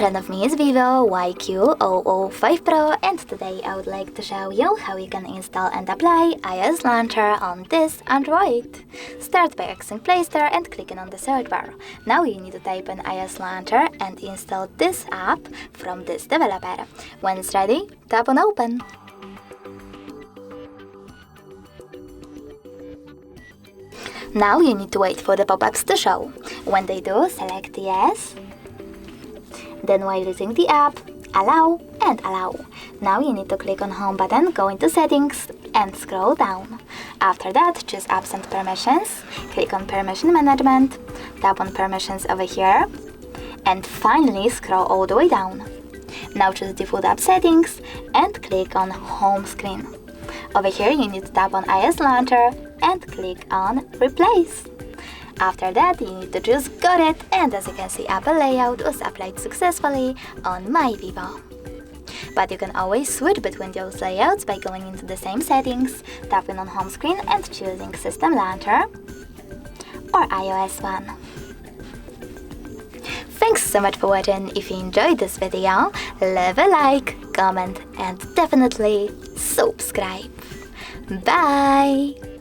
front of me is Vivo IQOO 5 Pro, and today I would like to show you how you can install and apply iOS Launcher on this Android. Start by accessing Play Store and clicking on the search bar. Now you need to type in iOS Launcher and install this app from this developer. When it's ready, tap on Open. Now you need to wait for the pop-ups to show. When they do, select Yes. Then while using the app, allow and allow. Now you need to click on Home button, go into Settings and scroll down. After that, choose Apps and Permissions, click on Permission Management, tap on Permissions over here, and finally scroll all the way down. Now choose Default App Settings and click on Home Screen. Over here you need to tap on iOS Launcher and click on Replace. After that, you need to choose Got It, and as you can see, Apple layout was applied successfully on my Vivo. But you can always switch between those layouts by going into the same settings, tapping on Home Screen and choosing System Launcher or iOS one. Thanks so much for watching. If you enjoyed this video, leave a like, comment and definitely subscribe. Bye!